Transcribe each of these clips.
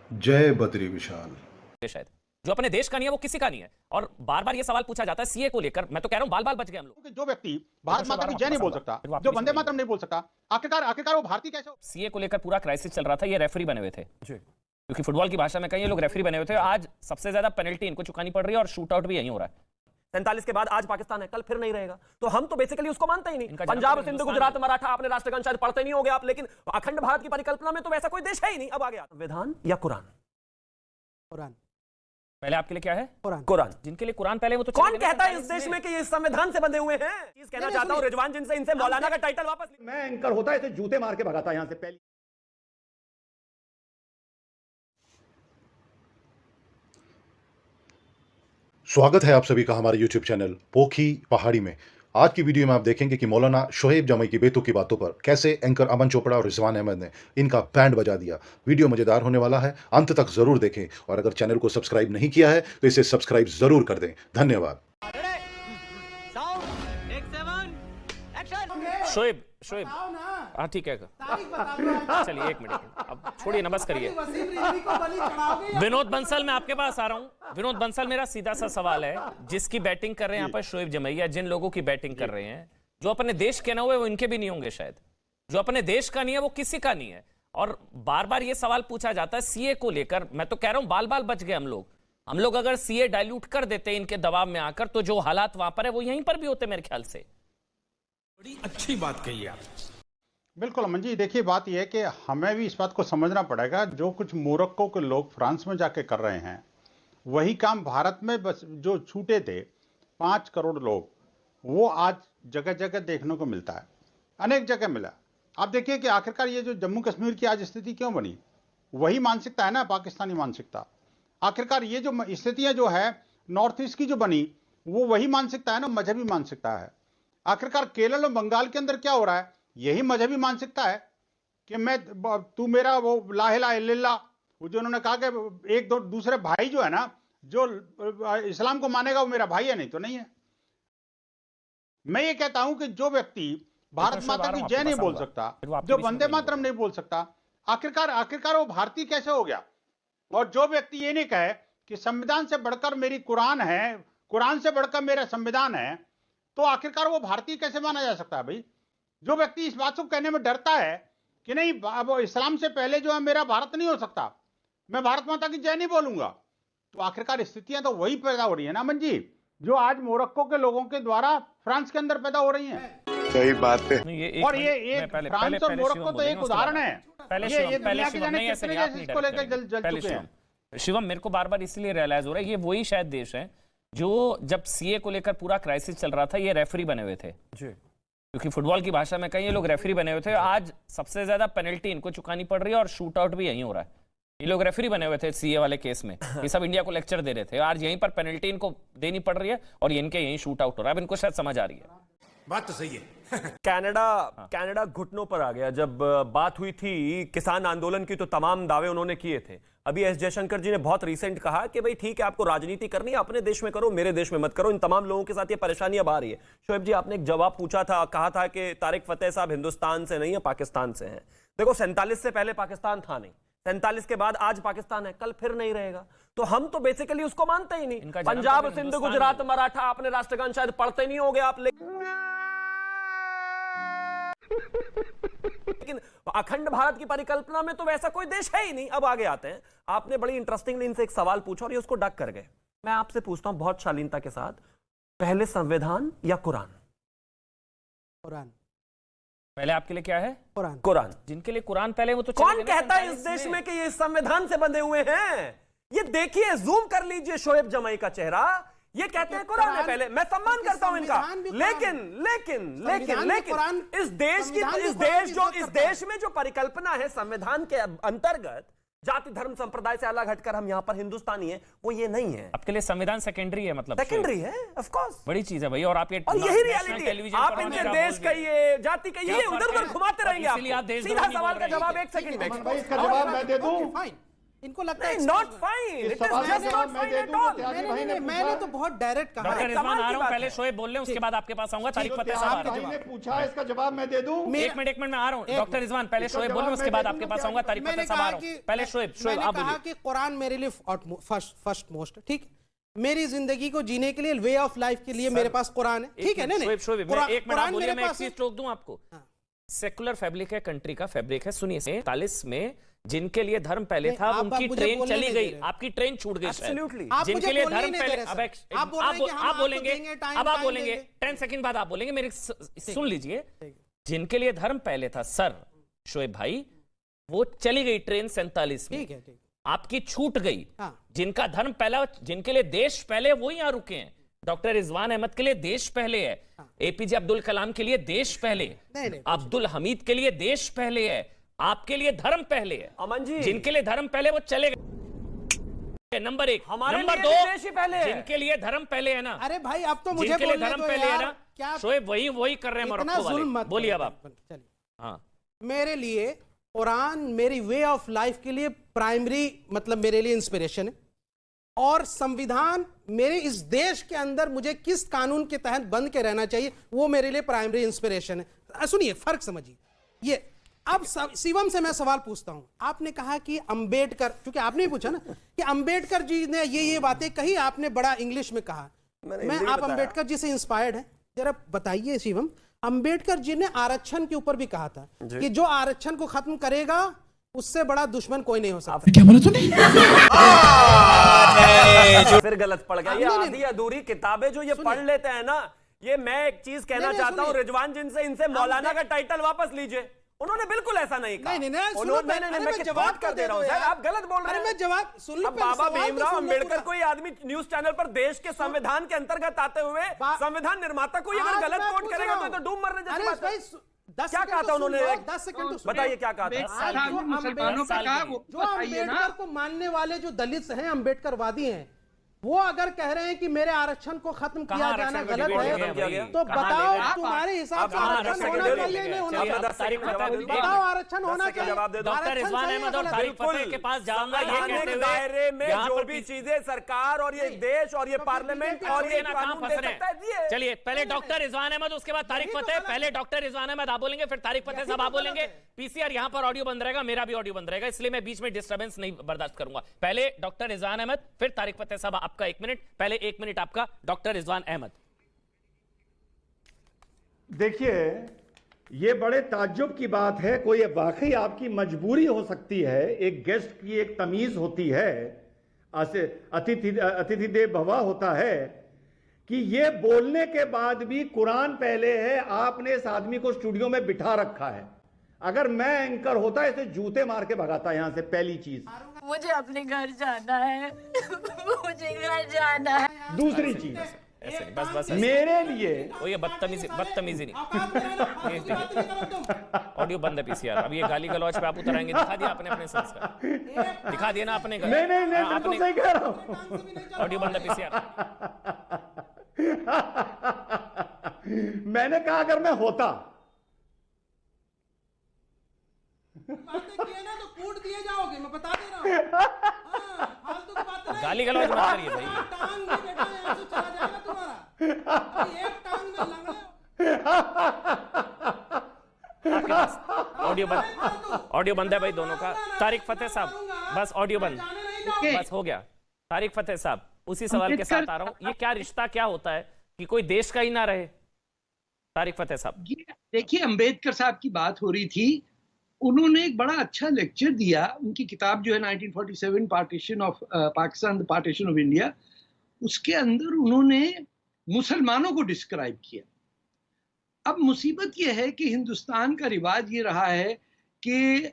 जय बद्री विशाल। शायद जो अपने देश का नहीं है वो किसी का नहीं है। और बार बार ये सवाल पूछा जाता है सीए को लेकर। मैं तो कह रहा हूं बाल बाल बच गए हम लोग। जो व्यक्ति भारत माता की जय नहीं बोल सकता, जो वंदे मातरम नहीं बोल सकता, आखिरकार वो भारतीय कैसे हो? सीए को लेकर पूरा क्राइसिस चल रहा था, ये रेफरी बने हुए थे क्योंकि फुटबॉल की भाषा में कहीं ये लोग रेफरी बने हुए थे। आज सबसे ज्यादा पेनल्टी इनको चुकानी पड़ रही है और शूट आउट भी यहीं हो रहा है। 47 के बाद आज पाकिस्तान है, कल फिर नहीं रहेगा। तो हम तो बेसिकली उसको मानते ही नहीं। पंजाब, सिंध, गुजरात, मराठा, आपने राष्ट्रगान शायद पढ़ते नहीं होगे आप, लेकिन अखंड भारत की परिकल्पना में तो वैसा कोई देश है ही नहीं। अब आगे संविधान या कुरान? कुरान पहले आपके लिए क्या है? कुरान। जिनके लिए कुरान पहले वो तो कौन कहता है इस देश में कि ये संविधान से बंधे हुए हैं? चीज कहना चाहता हूं रिजवान जिनसे, इनसे मौलाना का टाइटल वापस। मैं एंकर होता है तो जूते मार के भगाता यहां से। पहले स्वागत है आप सभी का हमारे YouTube चैनल पोखी पहाड़ी में। आज की वीडियो में आप देखेंगे कि मौलाना शोएब जमई की बेतुकी बातों पर कैसे एंकर अमन चोपड़ा और रिजवान अहमद ने इनका बैंड बजा दिया। वीडियो मजेदार होने वाला है, अंत तक जरूर देखें और अगर चैनल को सब्सक्राइब नहीं किया है तो इसे सब्सक्राइब जरूर कर दें। धन्यवाद। शोएब हाँ ठीक है, चलिए एक मिनट, अब छोड़िए ना, बस करिए। विनोद बंसल, मैं आपके पास आ रहा हूं। विनोद बंसल, मेरा सीधा सा सवाल है, जिसकी बैटिंग कर रहे हैं यहाँ पर शोएब जमई, या जिन लोगों की बैटिंग कर रहे हैं जो अपने देश के ना हुए वो इनके भी नहीं होंगे शायद। जो अपने देश का नहीं है वो किसी का नहीं है। और बार बार ये सवाल पूछा जाता है सीए को लेकर। मैं तो कह रहा हूं बाल बाल बच गए हम लोग अगर सीए डाइल्यूट कर देते इनके दबाव में आकर, तो जो हालात वहां पर है वो यहीं पर भी होते मेरे ख्याल से। बड़ी अच्छी बात कही आप। बिल्कुल अमन जी, देखिए बात यह है कि हमें भी इस बात को समझना पड़ेगा, जो कुछ मोरक्को के लोग फ्रांस में जाके कर रहे हैं वही काम भारत में बस जो छूटे थे 5 करोड़ लोग, वो आज जगह जगह देखने को मिलता है, अनेक जगह मिला। आप देखिए कि आखिरकार ये जो जम्मू कश्मीर की आज स्थिति क्यों बनी, वही मानसिकता है ना, पाकिस्तानी मानसिकता। आखिरकार ये जो स्थितियां जो है नॉर्थ ईस्ट की जो बनी, वो वही मानसिकता है ना, मजहबी मानसिकता है। आखिरकार केरल और बंगाल के अंदर क्या हो रहा है, यही मजहबी मानसिकता है कि मैं तू मेरा वो ला इलाहा इल्लल्लाह, वो जो उन्होंने कहा कि एक दो दूसरे भाई जो है ना, जो इस्लाम को मानेगा वो मेरा भाई है, नहीं तो नहीं है। मैं ये कहता हूं कि जो व्यक्ति भारत माता की जय नहीं बोल सकता, जो वंदे मातरम नहीं बोल सकता, आखिरकार वो भारतीय कैसे हो गया? और जो व्यक्ति ये नहीं कहे कि संविधान से बढ़कर मेरी कुरान है, कुरान से बढ़कर मेरा संविधान है, तो आखिरकार वो भारतीय कैसे माना जा सकता है भाई? जो व्यक्ति इस बात को कहने में डरता है कि नहीं अब इस्लाम से पहले जो है मेरा भारत नहीं हो सकता, मैं भारत माता की जय नहीं बोलूंगा, तो आखिरकार स्थितियां तो वही पैदा हो रही है ना अमन जी, जो आज मोरक्को के लोगों के द्वारा फ्रांस के अंदर पैदा हो रही हैं। सही बात है। और ये फ्रांस और मोरक्को तो एक उदाहरण है। ये दुनिया के जाने कितने देश इसको लेकर जल चुके हैं। शिवम, मेरे को बार बार इसलिए रियलाइज हो रहा है ये वही शायद देश है जो जब सीए को लेकर पूरा क्राइसिस चल रहा था ये रेफरी बने हुए थे क्योंकि फुटबॉल की भाषा में कहीं ये लोग रेफरी बने हुए थे। आज सबसे ज्यादा पेनल्टी इनको चुकानी पड़ रही है और शूट आउट भी यहीं हो रहा है। ये लोग रेफरी बने हुए थे सीए वाले केस में, ये सब इंडिया को लेक्चर दे रहे थे, आज यहीं पर पेनल्टी इनको देनी पड़ रही है और इनके यहीं शूट आउट हो रहा है। अब इनको शायद समझ आ रही है। बात तो सही है। कनाडा घुटनों पर आ गया। जब बात हुई थी किसान आंदोलन की तो तमाम दावे उन्होंने किए थे। अभी एस जयशंकर जी ने बहुत रिसेंट कहा कि भाई ठीक है, आपको राजनीति करनी है अपने देश में करो, मेरे देश में मत करो। इन तमाम लोगों के साथ ये परेशानी अब आ रही है। शोएब जी, आपने एक जवाब पूछा था, कहा था कि तारिक फतेह साहब हिंदुस्तान से नहीं है, पाकिस्तान से हैं। देखो 47 से पहले पाकिस्तान था नहीं, 47 के बाद आज पाकिस्तान है, कल फिर नहीं रहेगा। तो हम तो बेसिकली उसको मानते ही नहीं। पंजाब, सिंध, गुजरात, मराठा, आपने राष्ट्रगान शायद पढ़ते नहीं होगे आप, लेकिन अखंड भारत की परिकल्पना में तो वैसा कोई देश है ही नहीं। अब आगे आते हैं। आपने बड़ी इंटरेस्टिंगली इनसे एक सवाल पूछा और ये उसको डक कर गए। मैं आपसे पूछता हूं बहुत शालीनता के साथ, पहले संविधान या कुरान? कुरान पहले आपके लिए क्या है? कुरान। जिनके लिए कुरान पहले वो तो कौन कहता है इस देश में कि ये संविधान से बंधे हुए हैं? ये देखिए, जूम कर लीजिए शोएब जमई का चेहरा, ये कहते हैं कुरान है पहले। मैं सम्मान करता हूं इनका, लेकिन इस देश में जो परिकल्पना है संविधान के अंतर्गत, जाति धर्म संप्रदाय से अलग हटकर हम यहां पर हिंदुस्तानी हैं, वो ये नहीं है। आपके लिए संविधान सेकेंडरी है, मतलब सेकेंडरी है, ऑफ कोर्स, बड़ी चीज है भाई। और आप ये यही रियलिटी है। आप इनसे देश कहिए, जाति कहिए, उधर उधर घुमाते रहेंगे। आप सीधा सवाल का जवाब 1 सेकंड में। इसका जवाब मैं दे दूं। इनको लगता है नॉट फाइन, इस इट सवाल इज का जस्ट जवाब नॉट मैं फाइन दे एट दूं तो ऑल। त्यागी नहीं, भाई नहीं, ने नहीं, मैंने पूछा। तो बहुत डायरेक्ट कहा डॉक्टर है। रिजवान कमाल आ की रहा हूँ, बात पहले है। शोएब बोल रहे हैं, उसके बाद आपके पास आऊंगा। तारिक जो फतेह त्यागी साहब भाई ने पूछा है, इसका जवाब मैं दे दूं। एक मिनट मैं आ रहा हूँ। डॉक्टर रिजवान पहले इसका शोएब बोल रहे हैं, जवाब उसके मैं बाद दे आपके दूं पास क्या? आऊंगा। तारिक मैंने फतेह साहब आ कहा रहा कि हूँ। पहले शोएब मैंने आप कहा बोलिए। कि कुरान मेरे लिए फर्स्ट मोस्ट, ठीक। मेरी जिंदगी को जीने के लिए, वे ऑफ लाइफ के लिए मेरे पास कुरान है, ठीक है ना? शोएब शोएब मैं एक मिनट आप बोलिए, मैं एक पास है। चीज टोक दूं आपको। सेकुलर फैब्रिक है, कंट्री का फैब्रिक है। सुनिए, 47 में जिनके लिए धर्म पहले था, आप उनकी मुझे ट्रेन बोलने चली नहीं गई, दे रहे। आपकी ट्रेन छूट गई शायद। Absolutely। आप जिनके मुझे लिए बोलने धर्म नहीं दे पहले रहे, अब सर। आप बोल रहे हैं कि हम आप आपको बोलेंगे, देंगे, टाइम- अब आप टाइम बोलेंगे, देंगे। 10 सेकंड बाद आप बोलेंगे। मेरे सुन लीजिए, जिनके लिए धर्म पहले था सर शोएब भाई, वो चली गई ट्रेन 47 में, ठीक है, ठीक। आपकी छूट गई। हाँ। जिनका धर्म पहला, जिनके लिए देश पहले, वो यहां रुके हैं। डॉक्टर रिजवान अहमद के लिए देश पहले है, एपीजे अब्दुल कलाम के लिए देश पहले, नहीं, अब्दुल हमीद के लिए देश पहले है, आपके लिए धर्म पहले है। अमन जी, जिनके लिए धर्म पहले वो चले गए। नंबर 1। हमारे नंबर लिए 2, भी देश ही पहले है। जिनके लिए धर्म पहले है ना, अरे भाई, अब तो मुझे जिनके लिए बोलने धर्म दो पहले है यार, ना, क्या शोएब वही कर रहे हैं इतना मोरक्को जुल्म वाले। मत बोलिए अब करो। आप। चलिए, हाँ, मेरे लिए कुरान मेरी वे ऑफ लाइफ के लिए प्राइमरी, मतलब मेरे लिए इंस्पिरेशन है। और संविधान मेरे इस देश के अंदर मुझे किस कानून के तहत बंद के रहना चाहिए, वो मेरे लिए प्राइमरी इंस्पिरेशन है। सुनिए, फर्क समझिए। ये अब शिवम से मैं सवाल पूछता हूं। आपने कहा कि अंबेडकर, क्योंकि आपने ही पूछा ना कि अंबेडकर जी ने ये बातें कही, आपने बड़ा इंग्लिश में कहा। मैं आप अंबेडकर जी से इंस्पायर्ड हैं, जरा बताइए शिवम। अंबेडकर जी ने आरक्षण के ऊपर भी कहा था कि जो आरक्षण को खत्म करेगा उससे बड़ा दुश्मन कोई नहीं हो सकता। क्या बोला तूने? फिर गलत पड़ गया। ये नहीं, आधी अधूरी किताबें जो ये पढ़ लेते हैं ना, ये मैं एक चीज कहना नहीं, चाहता हूँ, सुनिए। रिजवान जिनसे, इनसे मौलाना का टाइटल वापस लीजिए। उन्होंने बिल्कुल ऐसा नहीं कहा। नहीं, सुनो, उन्होंने अरे मैं मैं किस जवाब बात कर तो दे दे रहा हूँ दो सर, यार। आप गलत बोल रहे अरे हैं। मैं जवाब सुन लो, अब पहले बाबा सवाल तो भीमराव सुन लो अंबेडकर पूरा। कोई आदमी न्यूज चैनल पर देश के संविधान के अंतर्गत आते हुए संविधान निर्माता को आज अगर गलत मैं कोट पूछ करेगा रहा हूं। तो डूब मरने जैसी अरे बात है। भाई, 10 क्या सेकंड कहा तो था सुन उन्होंने? लो, 10 सेकंड तो सुनो। बताइए क्या कहा जो था। मुसलमानों का कहा, जो अंबेडकर को मानने वाले जो दलित हैं, अंबेडकरवादी हैं, वो अगर कह रहे हैं कि मेरे आरक्षण को खत्म किया कहाँ जाना आरक्षण को गलत डिबेट है, किया गया? तो कहाँ बताओ ले गए? तुम्हारे हिसाब से आप आरक्षण आरक्षण होना के चाहिए लिए नहीं होना चलिए, चाहिए? अब तारिक फतेह को बताओ आरक्षण होना चाहिए। जवाब दे दो। डॉक्टर आरक्षण रिजवान चाहिए अहमद और गलत? तारिक फतेह के पास जाऊंगा, ये संवैधानिक कहते हुए दायरे में यहाँ जो पर भी चीजें सरकार और ये देश और ये तो पार्लियामेंट बीजेपी और ये ना कहाँ कानून फंस दे रहे सकता है, दिए। हैं। चलिए, पहले डॉक्टर रिजवान अहमद, उसके बाद तारिक यही तो फतेह। गलत पहले डॉक्टर रिजवान अहमद आप बोलेंगे, फिर तारिक फतेह साहब आप तो गलत बोलेंगे। है। पीसीआर यहाँ पर ऑडियो बंद रहेगा, मेरा भी ऑडियो बंद रहेगा, इसलिए मैं बीच में डिस्टर्बेंस नहीं बर्दाश्त करूंगा। पहले डॉक्टर रिजवान अहमद, फिर तारिक फतेह साहब, आपका 1 मिनट। पहले 1 मिनट आपका, डॉक्टर रिजवान अहमद। देखिए, ये बड़े ताज्जुब की बात है। कोई वाकई आपकी मजबूरी हो सकती है, एक गेस्ट की एक तमीज होती है, अतिथि देव भवा होता है, कि ये बोलने के बाद भी कुरान पहले है। आपने इस आदमी को स्टूडियो में बिठा रखा है। अगर मैं एंकर होता इसे जूते मार के भगाता यहां से। पहली चीज, मुझे अपने घर जाना है। मुझे घर जाना है। दूसरी चीज, ऐसे नहीं, बस बस ऐसे। मेरे लिए वो ये बदतमीजी नहीं। ऑडियो बंद है पीसीआर। अब ये गाली गलौज पे आप उतर आएंगे। दिखा दिया आपने अपने संस्कार, दिखा दिया ना आपने। नहीं, हाँ, बिल्कुल सही कह रहा हूं। ऑडियो बंद है पीसीआर। मैंने कहा अगर मैं होता, किए ना तो कूट दिए जाओगे, मैं बता दे रहा हूँ। फालतू की बातें नहीं। गाली गलौज मत करिए भाई। टांग भी बेटा यहाँ से चला जाएगा तुम्हारा। अभी एक टांग में लंगड़े ऑडियो बंद है भाई दोनों का। तारिक फतेह साहब, बस ऑडियो बंद, बस हो गया। तारिक फतेह साहब, उसी सवाल के साथ आ रहा हूं। ये क्या रिश्ता क्या होता है कि कोई देश का ही ना रहे? तारिक फतेह साहब, देखिए, अंबेडकर साहब की बात हो रही थी। उन्होंने एक बड़ा अच्छा लेक्चर दिया। उनकी किताब जो है 1947 partition of Pakistan, the partition of India, उसके अंदर उन्होंने मुसलमानों को डिस्क्राइब किया। अब मुसीबत यह है कि हिंदुस्तान का रिवाज ये रहा है कि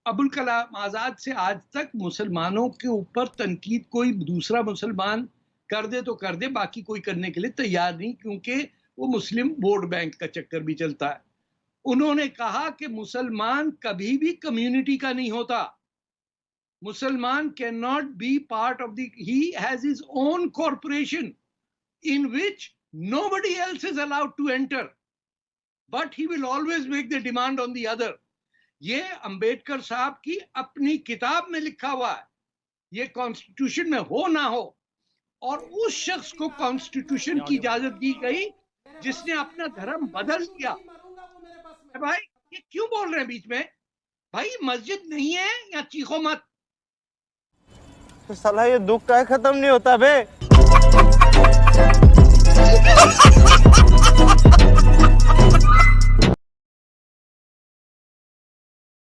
अबुल कलाम आज़ाद से आज तक मुसलमानों के ऊपर तनकीद कोई दूसरा मुसलमान कर दे तो कर दे, बाकी कोई करने के लिए तैयार नहीं, क्योंकि वो मुस्लिम वोट बैंक का चक्कर भी चलता है। उन्होंने कहा कि मुसलमान कभी भी कम्युनिटी का नहीं होता। मुसलमान can not be part of the, he has his own corporation in which nobody else is allowed to enter, but he will always make the demand on the other. ये अंबेडकर साहब की अपनी किताब में लिखा हुआ है, ये कॉन्स्टिट्यूशन में हो ना हो, और उस शख्स को कॉन्स्टिट्यूशन की इजाजत दी गई जिसने अपना धर्म बदल दिया। भाई ये क्यों बोल रहे हैं बीच में? भाई मस्जिद नहीं है या चीखो मत। तो साला ये दुख का खत्म नहीं होता बे।